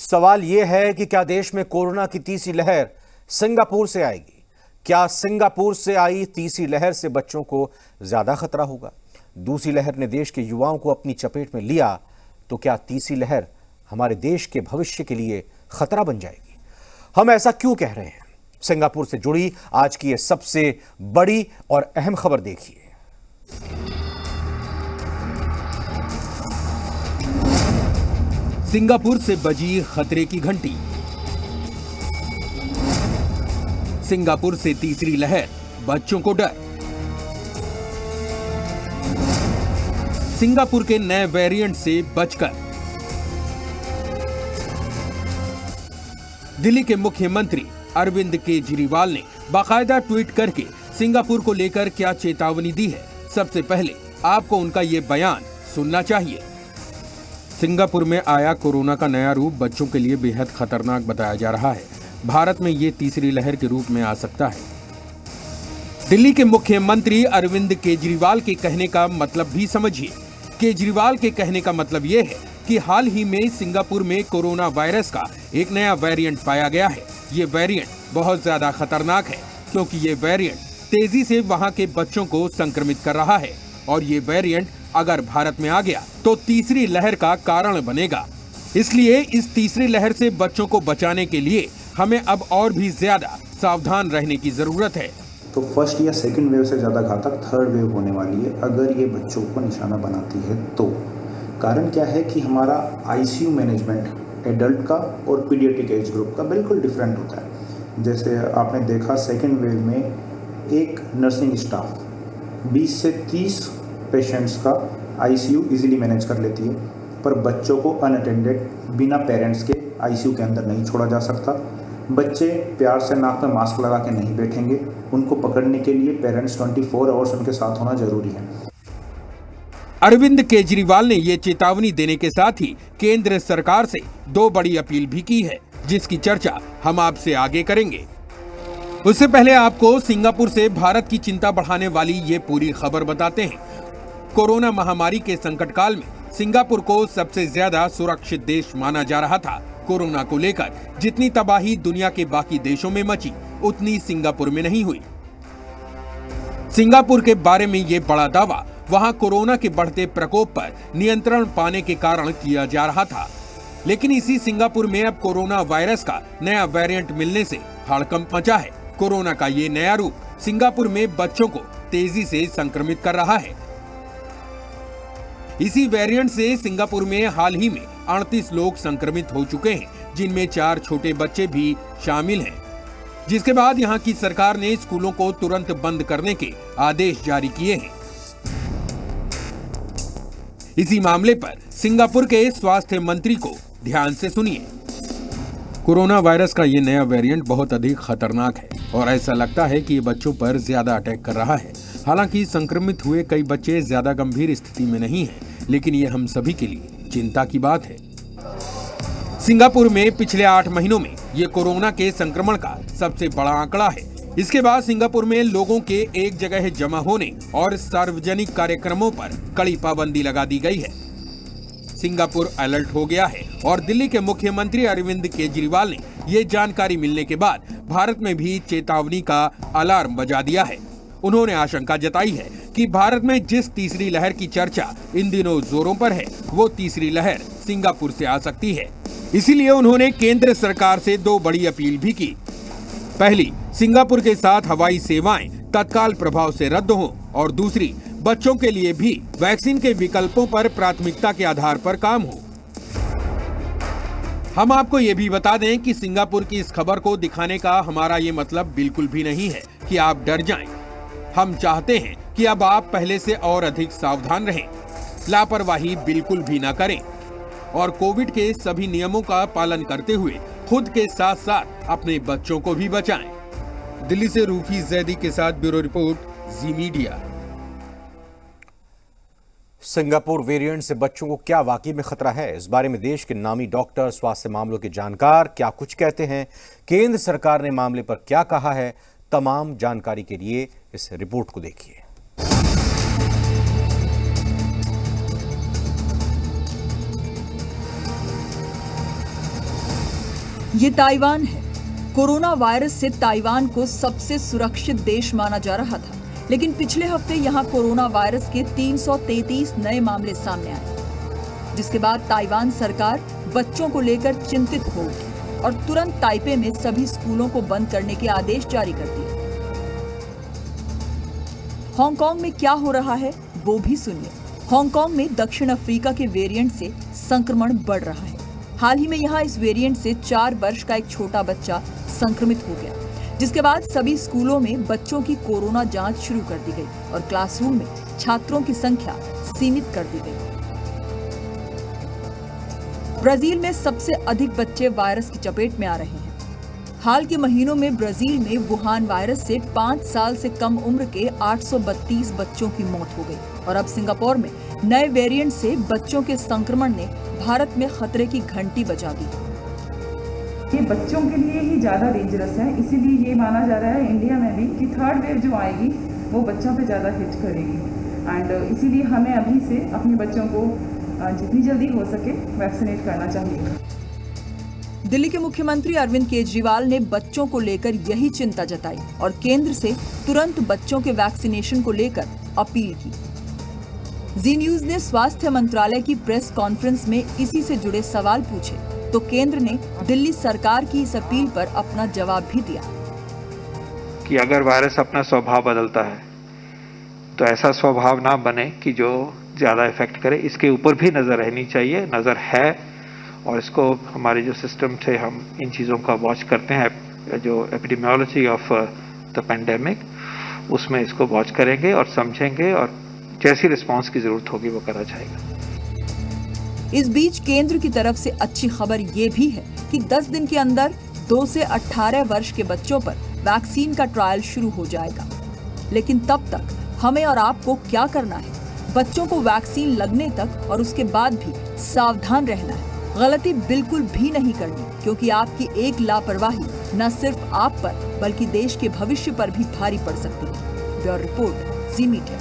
सवाल यह है कि क्या देश में कोरोना की तीसरी लहर सिंगापुर से आएगी? क्या सिंगापुर से आई तीसरी लहर से बच्चों को ज्यादा खतरा होगा? दूसरी लहर ने देश के युवाओं को अपनी चपेट में लिया तो क्या तीसरी लहर हमारे देश के भविष्य के लिए खतरा बन जाएगी? हम ऐसा क्यों कह रहे हैं? सिंगापुर से जुड़ी आज की यह सबसे बड़ी और अहम खबर देखिए। सिंगापुर से बजी खतरे की घंटी। सिंगापुर से तीसरी लहर, बच्चों को डर। सिंगापुर के नए वेरिएंट से बचकर। दिल्ली के मुख्यमंत्री अरविंद केजरीवाल ने बाकायदा ट्वीट करके सिंगापुर को लेकर क्या चेतावनी दी है, सबसे पहले आपको उनका ये बयान सुनना चाहिए। सिंगापुर में आया कोरोना का नया रूप बच्चों के लिए बेहद खतरनाक बताया जा रहा है। भारत में ये तीसरी लहर के रूप में आ सकता है। दिल्ली के मुख्यमंत्री अरविंद केजरीवाल के कहने का मतलब भी समझिए। केजरीवाल के कहने का मतलब ये है कि हाल ही में सिंगापुर में कोरोना वायरस का एक नया वेरिएंट पाया गया है। ये वेरिएंट बहुत ज्यादा खतरनाक है क्योंकि ये वेरिएंट तेजी से वहां के बच्चों को संक्रमित कर रहा है और ये वेरिएंट अगर भारत में आ गया तो तीसरी लहर का कारण बनेगा। इसलिए इस तीसरी लहर से बच्चों को बचाने के लिए हमें अब और भी ज्यादा सावधान रहने की जरूरत है। तो फर्स्ट या सेकंड वेव से ज़्यादा घातक थर्ड वेव होने वाली है अगर ये बच्चों को निशाना बनाती है तो। कारण क्या है कि हमारा आईसीयू मैनेजमेंट एडल्ट का और पीडियाट्रिक एज ग्रुप का बिल्कुल डिफरेंट होता है। जैसे आपने देखा सेकेंड वेव में एक नर्सिंग स्टाफ 20 से 30 पेशेंट्स का आईसीयू इजीली मैनेज कर लेती है, पर बच्चों को अनअटेंडेड बिना पेरेंट्स के आईसीयू के अंदर नहीं छोड़ा जा सकता। बच्चे प्यार से नाक में मास्क लगा के नहीं बैठेंगे, उनको पकड़ने के लिए पेरेंट्स 24 आवर्स उनके साथ होना जरूरी है। अरविंद केजरीवाल ने ये चेतावनी देने के साथ ही केंद्र सरकार से दो बड़ी अपील भी की है, जिसकी चर्चा हम आपसे आगे करेंगे। उससे पहले आपको सिंगापुर से भारत की चिंता बढ़ाने वाली ये पूरी खबर बताते हैं। कोरोना महामारी के संकट काल में सिंगापुर को सबसे ज्यादा सुरक्षित देश माना जा रहा था। कोरोना को लेकर जितनी तबाही दुनिया के बाकी देशों में मची, उतनी सिंगापुर में नहीं हुई। सिंगापुर के बारे में ये बड़ा दावा वहां कोरोना के बढ़ते प्रकोप पर नियंत्रण पाने के कारण किया जा रहा था। लेकिन इसी सिंगापुर में अब कोरोना वायरस का नया वेरिएंट मिलने से हड़कंप मचा है। कोरोना का ये नया रूप सिंगापुर में बच्चों को तेजी से संक्रमित कर रहा है। इसी वेरिएंट से सिंगापुर में हाल ही में 38 लोग संक्रमित हो चुके हैं, जिनमें 4 छोटे बच्चे भी शामिल हैं। जिसके बाद यहां की सरकार ने स्कूलों को तुरंत बंद करने के आदेश जारी किए हैं। इसी मामले पर सिंगापुर के स्वास्थ्य मंत्री को ध्यान से सुनिए। कोरोना वायरस का ये नया वेरिएंट बहुत अधिक खतरनाक है और ऐसा लगता है कि ये बच्चों पर ज्यादा अटैक कर रहा है। हालांकि संक्रमित हुए कई बच्चे ज्यादा गंभीर स्थिति में नहीं हैं, लेकिन ये हम सभी के लिए चिंता की बात है। सिंगापुर में पिछले 8 महीनों में ये कोरोना के संक्रमण का सबसे बड़ा आंकड़ा है। इसके बाद सिंगापुर में लोगों के एक जगह जमा होने और सार्वजनिक कार्यक्रमों पर कड़ी पाबंदी लगा दी गई है। सिंगापुर अलर्ट हो गया है और दिल्ली के मुख्यमंत्री अरविंद केजरीवाल ने ये जानकारी मिलने के बाद भारत में भी चेतावनी का अलार्म बजा दिया है। उन्होंने आशंका जताई है कि भारत में जिस तीसरी लहर की चर्चा इन दिनों जोरों पर है, वो तीसरी लहर सिंगापुर से आ सकती है। इसीलिए उन्होंने केंद्र सरकार से दो बड़ी अपील भी की। पहली, सिंगापुर के साथ हवाई सेवाएं तत्काल प्रभाव से रद्द हों और दूसरी, बच्चों के लिए भी वैक्सीन के विकल्पों पर प्राथमिकता के आधार पर काम हो। हम आपको ये भी बता दें कि सिंगापुर की इस खबर को दिखाने का हमारा ये मतलब बिल्कुल भी नहीं है कि आप डर जाएं। हम चाहते हैं कि अब आप पहले से और अधिक सावधान रहें, लापरवाही बिल्कुल भी ना करें और कोविड के सभी नियमों का पालन करते हुए खुद के साथ साथ अपने बच्चों को भी बचाएं। दिल्ली से रूफी जैदी के साथ ब्यूरो रिपोर्ट, जी मीडिया। सिंगापुर वेरिएंट से बच्चों को क्या वाकई में खतरा है? इस बारे में देश के नामी डॉक्टर, स्वास्थ्य मामलों के जानकार क्या कुछ कहते हैं? केंद्र सरकार ने मामले पर क्या कहा है? तमाम जानकारी के लिए इस रिपोर्ट को देखिए। ये ताइवान है। कोरोना वायरस से ताइवान को सबसे सुरक्षित देश माना जा रहा था, लेकिन पिछले हफ्ते यहाँ कोरोना वायरस के 333 नए मामले सामने आए, जिसके बाद ताइवान सरकार बच्चों को लेकर चिंतित हो उठी और तुरंत ताइपे में सभी स्कूलों को बंद करने के आदेश जारी कर दिए। हांगकांग में क्या हो रहा है वो भी सुनिए। हांगकांग में दक्षिण अफ्रीका के वेरिएंट से संक्रमण बढ़ रहा है। हाल ही में यहाँ इस वेरिएंट से 4 वर्ष का एक छोटा बच्चा संक्रमित हो गया, जिसके बाद सभी स्कूलों में बच्चों की कोरोना जांच शुरू कर दी गई और क्लासरूम में छात्रों की संख्या सीमित कर दी गई। ब्राजील में सबसे अधिक बच्चे वायरस की चपेट में आ रहे हैं। हाल के महीनों में ब्राजील में वुहान वायरस से 5 साल से कम उम्र के 832 बच्चों की मौत हो गई और अब सिंगापुर में नए वेरिएंट से बच्चों के संक्रमण ने भारत में खतरे की घंटी बजा दी। ये बच्चों के लिए ही ज़्यादा डेंजरस है, इसीलिए ये माना जा रहा है इंडिया में भी कि थर्ड वेव जो आएगी वो बच्चों पे ज़्यादा हिट करेगी एंड इसीलिए हमें अभी से अपने बच्चों को जितनी जल्दी हो सके वैक्सीनेट करना चाहिए। दिल्ली के मुख्यमंत्री अरविंद केजरीवाल ने बच्चों को लेकर यही चिंता जताई और केंद्र से तुरंत बच्चों के वैक्सीनेशन को लेकर अपील की। जी न्यूज ने स्वास्थ्य मंत्रालय की प्रेस कॉन्फ्रेंस में इसी से जुड़े सवाल पूछे तो केंद्र ने दिल्ली सरकार की इस अपील पर अपना जवाब भी दिया कि अगर वायरस अपना स्वभाव बदलता है तो ऐसा स्वभाव ना बने कि जो ज़्यादा इफेक्ट करे। इसके ऊपर भी नज़र रहनी चाहिए, नज़र है और इसको हमारे जो सिस्टम थे हम इन चीज़ों का वॉच करते हैं। जो एपिडेमियोलॉजी ऑफ द पेंडेमिक उसमें इसको वॉच करेंगे और समझेंगे और जैसी रिस्पांस की ज़रूरत होगी वो करा जाएगा। इस बीच केंद्र की तरफ से अच्छी खबर ये भी है कि 10 दिन के अंदर 2 से 18 वर्ष के बच्चों पर वैक्सीन का ट्रायल शुरू हो जाएगा। लेकिन तब तक हमें और आपको क्या करना है? बच्चों को वैक्सीन लगने तक और उसके बाद भी सावधान रहना है। गलती बिल्कुल भी नहीं करनी, क्योंकि आपकी एक लापरवाही न सिर्फ आप पर बल्कि देश के भविष्य पर भी भारी पड़ सकती है। ब्यूरो रिपोर्ट, जी मीडिया।